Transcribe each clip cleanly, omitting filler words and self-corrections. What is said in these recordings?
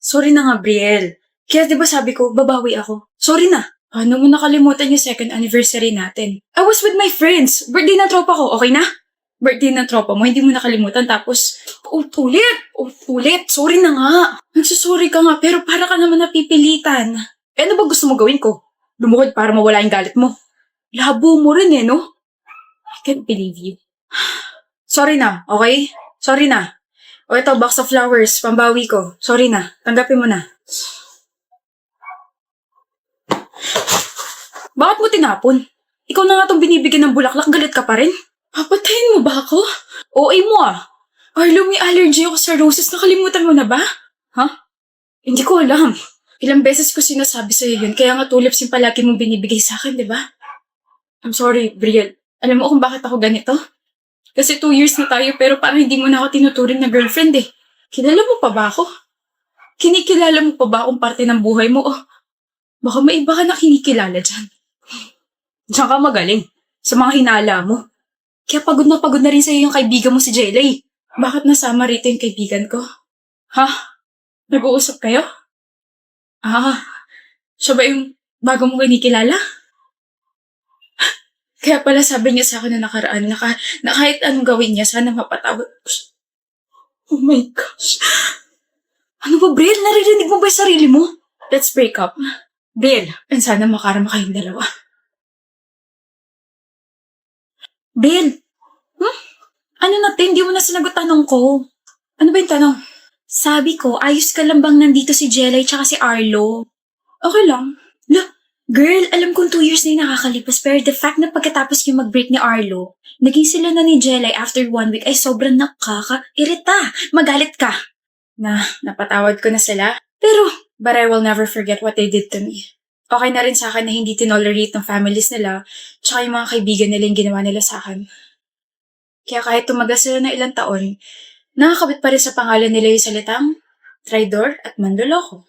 Sorry na nga, Brielle. Kaya di ba sabi ko, babawi ako. Sorry na. Ano mo nakalimutan yung second anniversary natin? I was with my friends. Birthday ng tropa ko, okay na? Birthday ng tropa mo, hindi mo nakalimutan. Tapos, ulit. Sorry na nga. Nagsusorry ka nga, pero para ka naman napipilitan. Eh, ano ba gusto mo gawin ko? Lumuhod para mawala yung galit mo. Labo mo rin no? I can't believe you. Sorry na, okay? Sorry na. O ito, box of flowers, pambawi ko. Sorry na, tanggapin mo na. Bakit mo tinapon? Ikaw na nga itong binibigyan ng bulaklak, galit ka pa rin? Papatayin mo ba ako? OA mo Arlo, may allergy ako sa roses, nakalimutan mo na ba? Ha? Hindi ko alam. Ilang beses ko sinasabi sa'yo yun, kaya nga tulips yung palagi mong binibigay sa akin, di ba? I'm sorry, Brielle. Alam mo kung bakit ako ganito? Kasi 2 years na tayo pero parang hindi mo na ako tinuturing na girlfriend eh. Kilala mo pa ba ako? Kinikilala mo pa ba akong parte ng buhay mo? Baka may iba ka na kinikilala dyan. Diyan ka magaling sa mga hinala mo. Kaya pagod na rin sa'yo yung kaibigan mo si Jelay. Bakit nasama rito yung kaibigan ko? Ha? Nag-uusap kayo? Siya ba yung bago mo kinikilala? Kaya pala sabi niya sa akin na nakaraan na kahit anong gawin niya, sana mapatawad ko siya. Oh my gosh. Ano ba, Brielle? Naririnig mo ba yung sarili mo? Let's break up. Brielle, and sana makarama kayong dalawa. Brielle, ano natin? Hindi mo na sinagot tanong ko. Ano ba yung tanong? Sabi ko, ayos ka lang bang nandito si Jelay tsaka si Arlo? Okay lang. Girl, alam kong 2 years na yung nakakalipas pero the fact na pagkatapos yung mag-break ni Arlo, naging sila na ni Jelay after 1 week ay sobrang nakaka-irita. Magalit ka. Napatawad ko na sila. Pero, but I will never forget what they did to me. Okay na rin sa akin na hindi tinolerate ng families nila tsaka yung mga kaibigan nila yung ginawa nila sa akin. Kaya kahit tumagal sila na ilang taon, nakakabit pa rin sa pangalan nila yung salitang traidor at manloloko.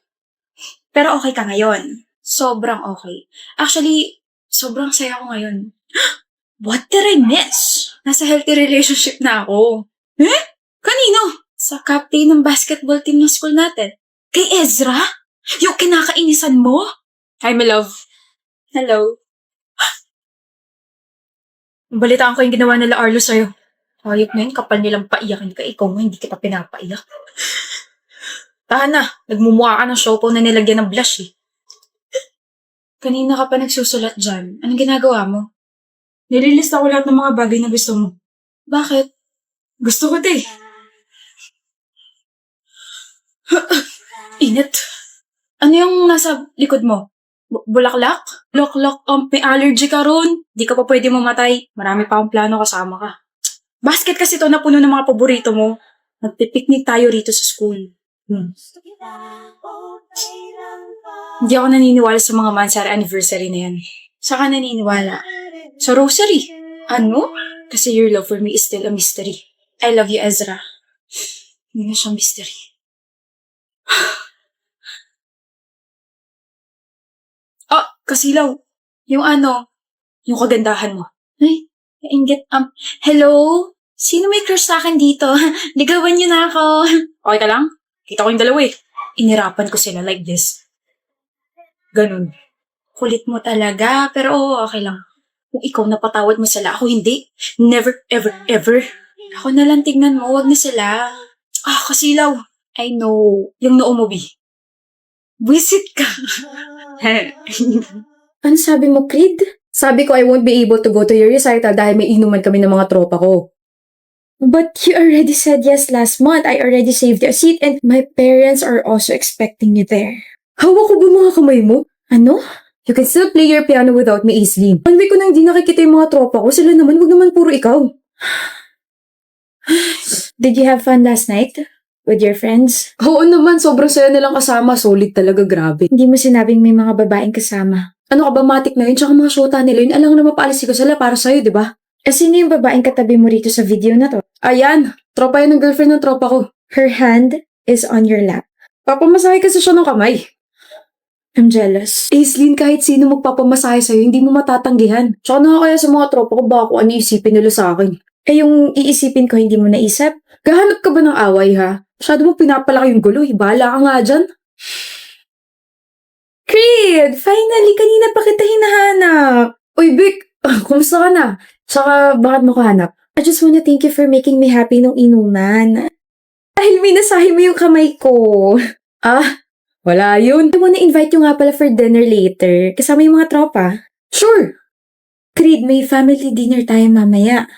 Pero okay ka ngayon. Sobrang okay. Actually, sobrang saya ko ngayon. What did I miss? Nasa healthy relationship na ako. Eh? Kanino? Sa captain ng basketball team ng school natin. Kay Ezra? Yung kinakainisan mo? Hi, my love. Hello. Balitaan ko yung ginawa nila Arlo sa'yo. Hayop na yun, kapal nilang paiyakin ka. Ikaw nga, hindi kita pinapaiyak. Tahan na, nagmumukha ka ng siopaw na nilagyan ng blush eh. Kanina ka pa nagsusulat dyan. Anong ginagawa mo? Nililista ko lahat ng mga bagay na gusto mo. Bakit? Gusto ko eh. Init. Ano yung nasa likod mo? Bulaklak? Loklok, may allergy ka ron. Di ka pa pwede mamatay. Marami pa akong plano kasama ka. Basket kasi to na puno ng mga paborito mo. Nagpipiknik tayo rito sa school. Hindi ako naniniwala sa mga mansara anniversary na yan. Saka naniniwala? Sa rosary. Ano? Kasi your love for me is still a mystery. I love you, Ezra. Hindi na siya mystery. Kasilaw. Yung yung kagandahan mo. Ay, inggit. Hello? Sino may crush sa akin dito? Ligawan niyo na ako. Okay ka lang? Kita ko yung dalawa eh. Inirapan ko sila like this. Ganun. Kulit mo talaga, pero okay lang. Kung ikaw napatawad mo sila, ako hindi. Never, ever, ever. Ako na lang tignan mo, wag na sila. Kasilaw. I know. Yung noo mo, Bi. Visit ka. Ano sabi mo, Creed? Sabi ko I won't be able to go to your recital dahil may inuman kami ng mga tropa ko. But you already said yes last month. I already saved your seat and my parents are also expecting you there. Hawak ko ba mga kamay mo? Ano? You can still play your piano without me, Aislinn. 1 week ko na hindi nakikita yung mga tropa ko. Sila naman, wag naman puro ikaw. Did you have fun last night? With your friends? Oo naman, sobrang saya nilang kasama. Solid talaga, grabe. Hindi mo sinabing may mga babaeng kasama. Ano ka ba, matik na yun? Tsaka mga syota nila yun. Alang na mapaalis ko sila para sa'yo, di ba? Sino yung babaeng katabi mo rito sa video na to? Ayan, tropa yun ng girlfriend ng tropa ko. Her hand is on your lap. Papamasahe kasi siya ng kamay. I'm jealous. Aislinn, kahit sino magpapamasahe sa'yo, hindi mo matatanggihan. Tsaka na kaya sa mga tropa ko, baka kung ano isipin nila sa akin. Yung iisipin ko, hindi mo naisip? Gahanap ka ba ng away, ha? Masyado mo pinapalaki yung gulo, bahala ka nga dyan. Creed! Finally, kanina pa kita hinahanap. Uy, Vic! Kumusta ka na? Tsaka, bakit mo ko hanap? I just wanna thank you for making me happy nung inuman. Dahil minasahe mo yung kamay ko. Ah, wala yun. I wanna invite you nga pala for dinner later. Kasama yung mga tropa. Sure! Creed, may family dinner tayo mamaya.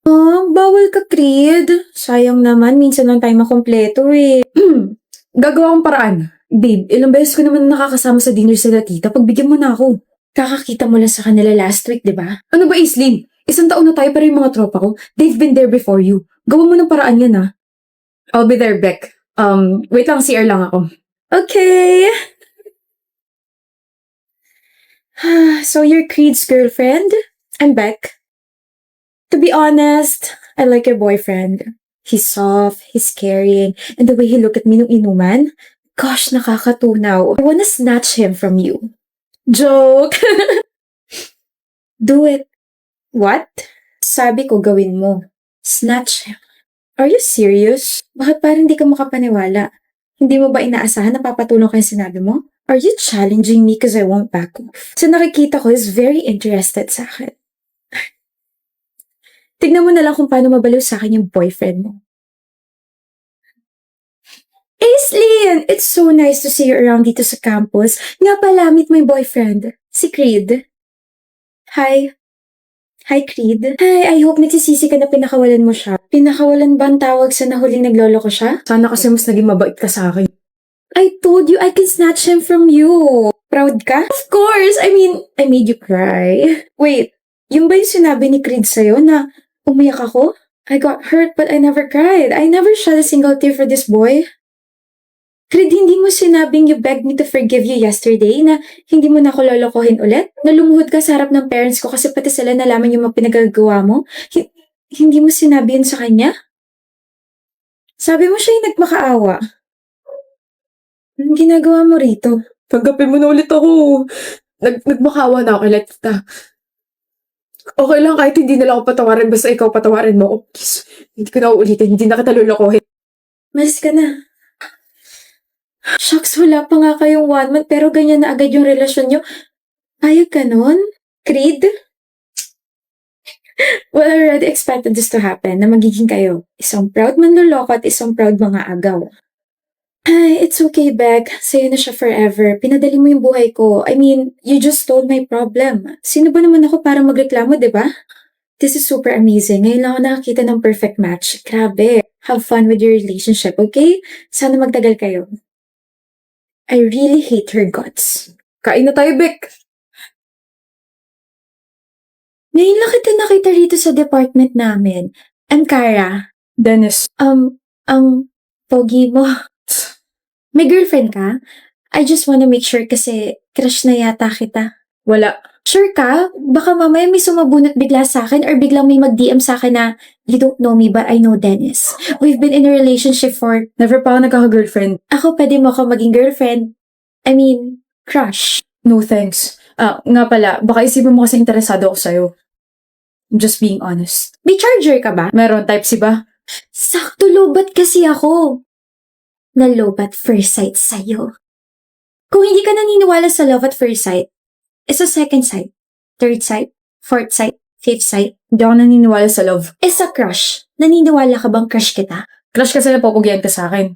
Oh, bawal ka, Creed. Sayang naman, minsan lang tayo makompleto eh. Gagawa akong paraan. Babe, ilang beses ko naman nakakasama sa dinner sila tita. Pagbigyan mo na ako. Kakakita mo lang sa kanila last week, di ba? Ano ba, Islin? Isang taon na tayo para yung mga tropa ko. They've been there before you. Gawa mo ng paraan yan, ah. I'll be there, Beck. Wait lang, CR lang ako. Okay. So you're Creed's girlfriend? I'm Beck. To be honest, I like your boyfriend. He's soft, he's caring, and the way he looked at me nung inuman, gosh, nakakatunaw. I wanna snatch him from you. Joke! Do it. What? Sabi ko gawin mo. Snatch him. Are you serious? Bakit parang hindi ka makapaniwala? Hindi mo ba inaasahan na papatulong ko yung sinabi mo? Are you challenging me because I won't back off? Sa nakikita ko is very interested sa akin. Tignan mo na lang kung paano mabaliw sa akin yung boyfriend mo. Aislinn! It's so nice to see you around dito sa campus. Nga pala, meet my boyfriend, si Creed. Hi. Hi, Creed. Hi, I hope nagsisisi ka na pinakawalan mo siya. Pinakawalan ba ang tawag sa nahuling naglolo ko siya? Sana kasi mas naging mabait ka sa akin. I told you I can snatch him from you. Proud ka? Of course! I mean, I made you cry. Wait, yung ba yung sinabi ni Creed sa'yo na umiyak ako? I got hurt but I never cried. I never shed a single tear for this boy. Creed, hindi mo sinabing you begged me to forgive you yesterday na hindi mo na ako lolokohin ulit? Nalumuhod ka sa harap ng parents ko kasi pati sila nalaman yung mga pinagagawa mo? Hindi mo sinabi yun sa kanya? Sabi mo siya yung nagmakaawa. Anong ginagawa mo rito? Tanggapin mo na ulit ako. Nagmakaawa na ako, Letita. Okay lang kahit hindi na lang ako patawarin basta ikaw patawarin mo ako. Please, hindi ko na uulitin. Hindi na kita lolokohin. Mas ka na. Shucks, wala pa nga kayong 1 month pero ganyan na agad yung relasyon nyo. Ayag ka nun? Creed? Well, I already expected this to happen na magiging kayo. Isang proud manloloko at isang proud mga agaw. Ay, it's okay, Beck. Sa'yo na siya forever. Pinadali mo yung buhay ko. I mean, you just told my problem. Sino ba naman ako para magreklamo, di ba? This is super amazing. Ngayon lang ako nakakita ng perfect match. Grabe. Have fun with your relationship, okay? Sana magtagal kayo. I really hate her guts. Kain na tayo, Beck. Ngayon lang kita nakita rito sa department namin. I'm Kara. Dennis. Ang pogi mo. May girlfriend ka? I just wanna make sure kasi crush na yata kita. Wala. Sure ka? Baka mamaya may sumabunot bigla sa akin or biglang may mag-DM sa akin na you don't know me but I know Dennis. We've been in a relationship for... Never pa ako nagkaka-girlfriend. Ako pwede mo ako maging girlfriend. I mean, crush. No thanks. Nga pala, baka isipin mo kasi interesado ako sa'yo. I'm just being honest. May charger ka ba? Meron, Type-C ba? Sakto lobat kasi ako. Na love at first sight sa'yo. Kung hindi ka naniniwala sa love at first sight, isa second sight, third sight, fourth sight, fifth sight. Hindi ako naniniwala sa love. Isa crush. Naniniwala ka bang crush kita? Crush kasi napapagyan ka sa akin.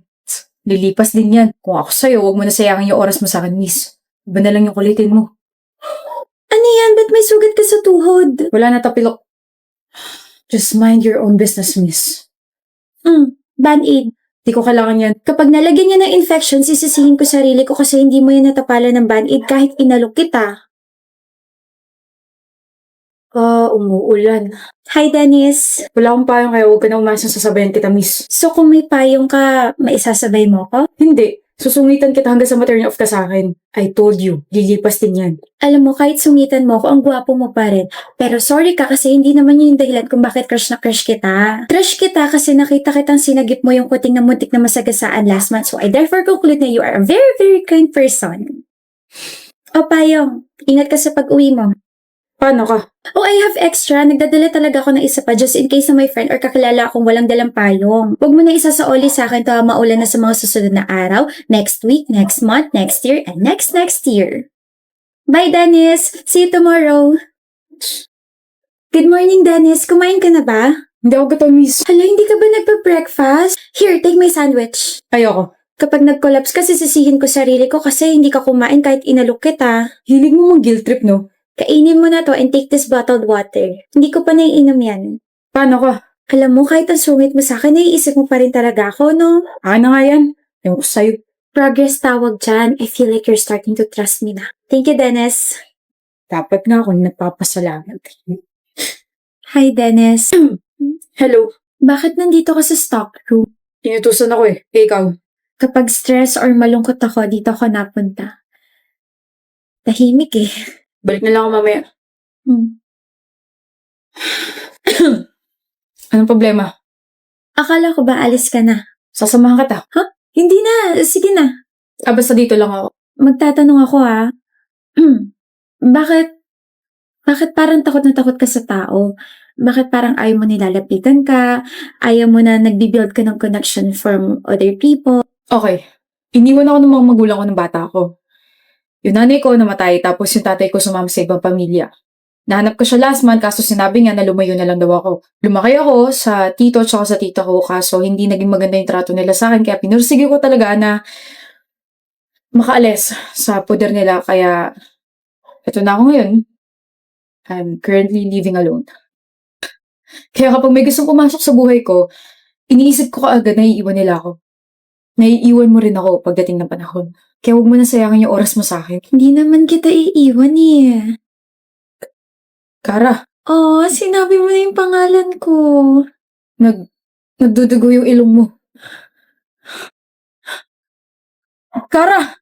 Lilipas din yan. Kung ako sa'yo, huwag mo na sayangin yung oras mo sa akin, miss. Iba na lang yung kulitin mo. Ano yan? Ba't may sugat ka sa tuhod? Wala na tapilok. Just mind your own business, miss. Band-aid. Di ko kailangan yan. Kapag nalagyan niya ng infection, sisisihin ko sarili ko kasi hindi mo yan natapalan ng band-aid kahit inalok kita. Umuulan. Hi, Dennis. Wala akong payong kaya huwag ka na umasang sasabayan kita, miss. So kung may payong ka, maisasabay mo ko? Hindi. Susungitan kita hanggang sa ma-turn off ka sa akin. I told you, lilipas din yan. Alam mo, kahit sungitan mo ko, ang gwapo mo pa rin. Pero sorry ka kasi hindi naman yun yung dahilan kung bakit crush na crush kita. Crush kita kasi nakita kitang sinagip mo yung kuting na muntik na masagasaan last month. So I therefore conclude na you are a very, very kind person. O payong, ingat ka sa pag-uwi mo. Paano ka? Oh, I have extra. Nagdadala talaga ako ng isa pa just in case na may friend or kakilala akong walang dalang payong. Huwag mo na isa sa oli sa akin to maulan na sa mga susunod na araw, next week, next month, next year, and next year. Bye, Dennis! See you tomorrow! Good morning, Dennis. Kumain ka na ba? Hindi ako gutom, miss. Hala, hindi ka ba nagpa-breakfast? Here, take my sandwich. Ayoko. Kapag nag-collapse ka, sisisihin ko sarili ko kasi hindi ka kumain kahit inalok kita. Hilig mo mang guilt trip, no? Kainin mo na to and take this bottled water. Hindi ko pa naiinom yan. Paano ka? Alam mo, kahit ang sungit mo sa akin, naiisip mo pa rin talaga ako, no? Na nga yan. Ewan ko sa'yo. Progress tawag dyan. I feel like you're starting to trust me na. Thank you, Dennis. Dapat nga akong nagpapasalamat. Hi, Dennis. Hello. Bakit nandito ka sa stock room? Inutusan ako eh. Ikaw. Kapag stress or malungkot ako, dito ako napunta. Tahimik eh. Balik na lang ako mamaya. Anong problema? Akala ko ba alis ka na? Sasamahan kita. Hindi na. Sige na. Basta dito lang ako. Magtatanong ako Bakit parang takot na takot ka sa tao? Bakit parang ayaw mo nilalapitan ka? Ayaw mo na nagbibuild ka ng connection from other people? Okay. Iniwan ako ng mga magulang ko ng bata ko. Yung nanay ko namatay, tapos yung tatay ko sumama sa ibang pamilya. Nahanap ko siya last month, kaso sinabi niya na lumayo na lang daw ako. Lumaki ako sa tito at sa tita ko, kaso hindi naging maganda yung trato nila sa akin, kaya pinursige ko talaga na makaalis sa poder nila, kaya eto na ako ngayon. I'm currently living alone. Kaya kapag may gustong pumasok sa buhay ko, iniisip ko kaagad na iiwan nila ako. Naiiwan mo rin ako pagdating ng panahon. Kaya huwag mo na sayangin yung oras mo sa akin. Hindi naman kita iiwan eh. Kara, Oh, sinabi mo na yung pangalan ko. nagdudugo yung ilong mo. Kara!